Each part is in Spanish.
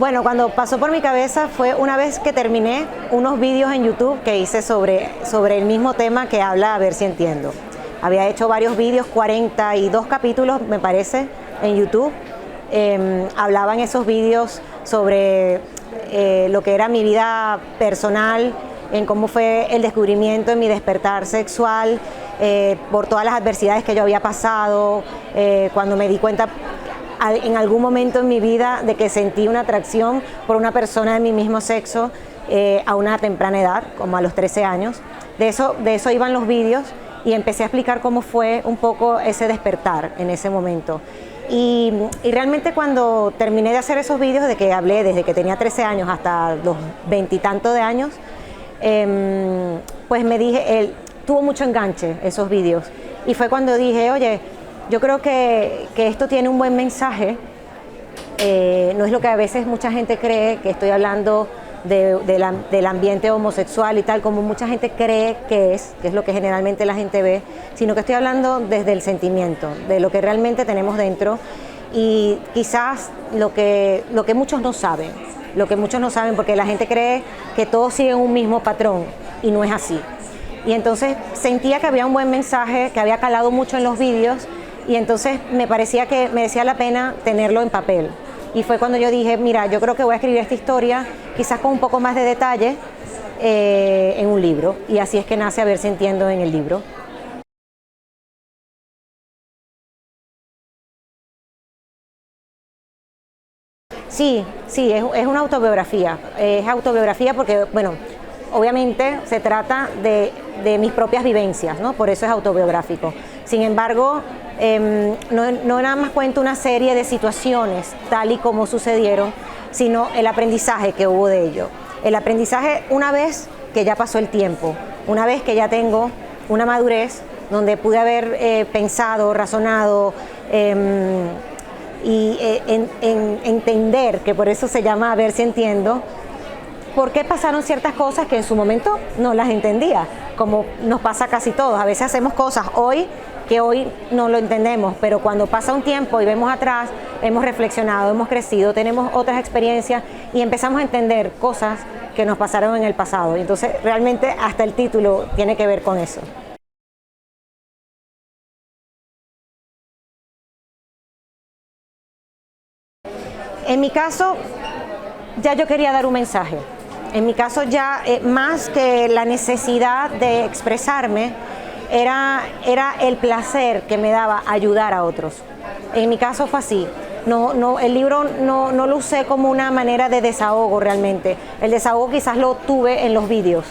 Bueno, cuando pasó por mi cabeza fue una vez que terminé unos vídeos en YouTube que hice sobre el mismo tema que habla A ver si entiendo. Había hecho varios vídeos, 42 capítulos me parece, en YouTube. Hablaba en esos vídeos sobre lo que era mi vida personal, en cómo fue el descubrimiento en mi despertar sexual, por todas las adversidades que yo había pasado, cuando me di cuenta en algún momento en mi vida de que sentí una atracción por una persona de mi mismo sexo a una temprana edad, como a los 13 años. De eso iban los vídeos y empecé a explicar cómo fue un poco ese despertar en ese momento. Y realmente cuando terminé de hacer esos vídeos, de que hablé desde que tenía 13 años hasta los 20 y tantos de años, pues me dije, tuvo mucho enganche esos vídeos. Y fue cuando dije, oye, yo creo que esto tiene un buen mensaje, no es lo que a veces mucha gente cree, que estoy hablando del ambiente homosexual y tal, como mucha gente cree que es lo que generalmente la gente ve, sino que estoy hablando desde el sentimiento, de lo que realmente tenemos dentro y quizás lo que muchos no saben, porque la gente cree que todos siguen un mismo patrón y no es así. Y entonces sentía que había un buen mensaje, que había calado mucho en los vídeos, y entonces me parecía que merecía la pena tenerlo en papel. Y fue cuando yo dije, mira, yo creo que voy a escribir esta historia, quizás con un poco más de detalle, en un libro. Y así es que nace A ver si entiendo en el libro. Sí, es una autobiografía. Es autobiografía porque, bueno, obviamente se trata de mis propias vivencias, ¿no? Por eso es autobiográfico. Sin embargo, no nada más cuento una serie de situaciones tal y como sucedieron, sino el aprendizaje que hubo de ello. El aprendizaje una vez que ya pasó el tiempo, una vez que ya tengo una madurez donde pude haber pensado, razonado y entender, que por eso se llama A ver si entiendo, por qué pasaron ciertas cosas que en su momento no las entendía, como nos pasa a casi todos. A veces hacemos cosas que hoy no lo entendemos, pero cuando pasa un tiempo y vemos atrás, hemos reflexionado, hemos crecido, tenemos otras experiencias y empezamos a entender cosas que nos pasaron en el pasado. Entonces, realmente hasta el título tiene que ver con eso. En mi caso, ya yo quería dar un mensaje. En mi caso ya, más que la necesidad de expresarme, era el placer que me daba ayudar a otros. En mi caso fue así. El libro no lo usé como una manera de desahogo realmente. El desahogo quizás lo tuve en los vídeos,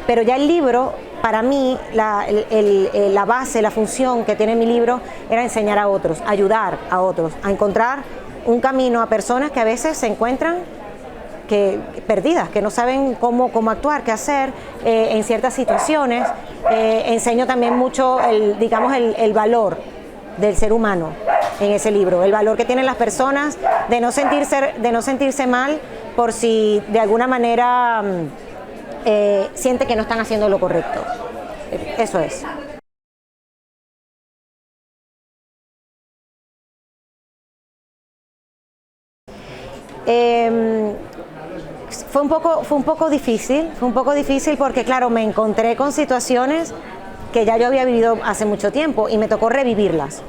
pero ya el libro, para mí, la base, la función que tiene mi libro era enseñar a otros, ayudar a otros, a encontrar un camino a personas que a veces se encuentran perdidas, que no saben cómo actuar, qué hacer en ciertas situaciones. Enseño también mucho el valor del ser humano en ese libro, el valor que tienen las personas de no sentirse mal por si de alguna manera siente que no están haciendo lo correcto. Eso es. Fue un poco difícil porque, claro, me encontré con situaciones que ya yo había vivido hace mucho tiempo y me tocó revivirlas.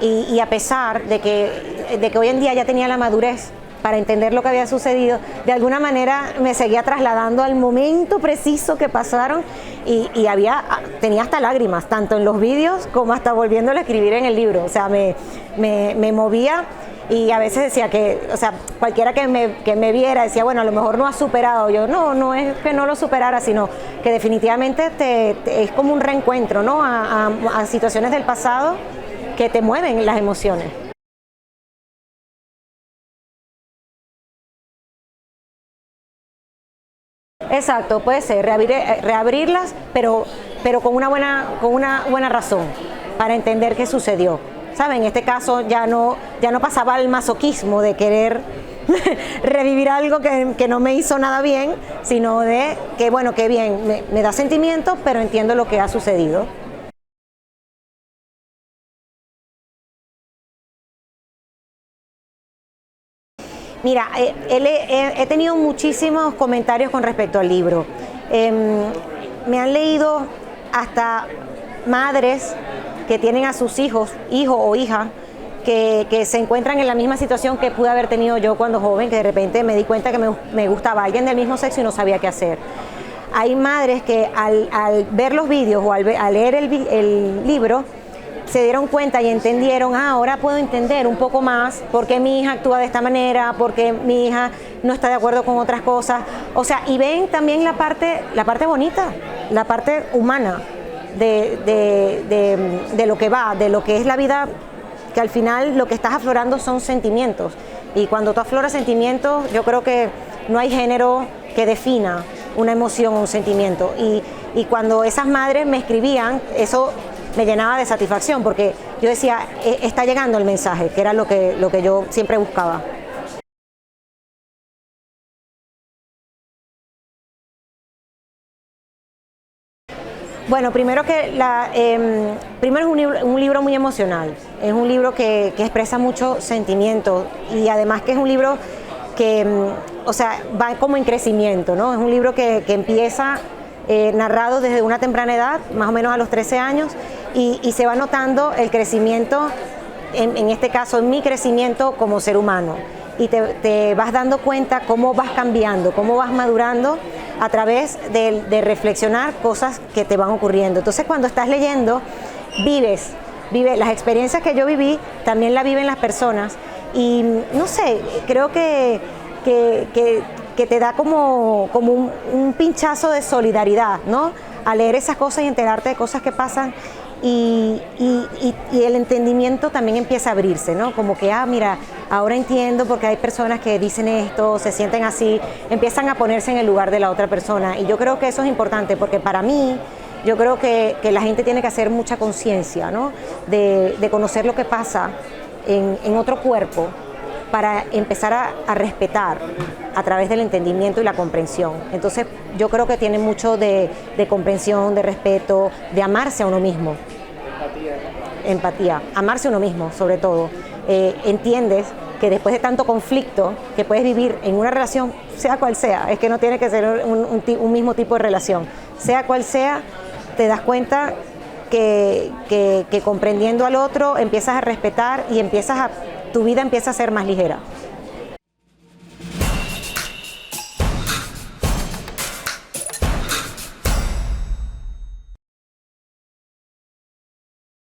Y a pesar de que hoy en día ya tenía la madurez para entender lo que había sucedido, de alguna manera me seguía trasladando al momento preciso que pasaron y tenía hasta lágrimas, tanto en los vídeos como hasta volviéndolo a escribir en el libro. O sea, me movía. Y a veces decía cualquiera que me viera decía, bueno, a lo mejor no ha superado. Yo, no es que no lo superara, sino que definitivamente es como un reencuentro, ¿no? A situaciones del pasado que te mueven las emociones. Exacto, puede ser, reabrirlas, pero con una buena razón, para entender qué sucedió. ¿Saben? En este caso ya no pasaba al masoquismo de querer revivir algo que no me hizo nada bien, sino de que, bueno, que bien, me da sentimientos, pero entiendo lo que ha sucedido. Mira, he tenido muchísimos comentarios con respecto al libro. Me han leído hasta madres que tienen a sus hijos, hijo o hija, que se encuentran en la misma situación que pude haber tenido yo cuando joven, que de repente me di cuenta que me gustaba alguien del mismo sexo y no sabía qué hacer. Hay madres que al ver los vídeos o al leer el libro, se dieron cuenta y entendieron, ahora puedo entender un poco más por qué mi hija actúa de esta manera, por qué mi hija no está de acuerdo con otras cosas. O sea, y ven también la parte bonita, la parte humana de lo que va, de lo que es la vida, que al final lo que estás aflorando son sentimientos. Y cuando tú afloras sentimientos, yo creo que no hay género que defina una emoción o un sentimiento. Y cuando esas madres me escribían, eso me llenaba de satisfacción, porque yo decía, está llegando el mensaje, que era lo que yo siempre buscaba. Bueno, primero primero es un libro muy emocional, es un libro que expresa mucho sentimiento, y además que es un libro que, o sea, va como en crecimiento, ¿no? Es un libro que empieza narrado desde una temprana edad, más o menos a los 13 años, y se va notando el crecimiento, en este caso en mi crecimiento como ser humano, y te vas dando cuenta cómo vas cambiando, cómo vas madurando a través de reflexionar cosas que te van ocurriendo. Entonces, cuando estás leyendo, vives las experiencias que yo viví, también las viven las personas, y no sé, creo que te da como un pinchazo de solidaridad, ¿no? Al leer esas cosas y enterarte de cosas que pasan, y el entendimiento también empieza a abrirse, ¿no? Como que, mira, ahora entiendo por qué hay personas que dicen esto, se sienten así, empiezan a ponerse en el lugar de la otra persona, y yo creo que eso es importante, porque para mí, yo creo que la gente tiene que hacer mucha conciencia, ¿no? De conocer lo que pasa en otro cuerpo, para empezar a respetar a través del entendimiento y la comprensión. Entonces, yo creo que tiene mucho de comprensión, de respeto, de amarse a uno mismo. Empatía, amarse a uno mismo, sobre todo. Entiendes que después de tanto conflicto que puedes vivir en una relación, sea cual sea, es que no tiene que ser un mismo tipo de relación, sea cual sea, te das cuenta que comprendiendo al otro empiezas a respetar, y tu vida empieza a ser más ligera.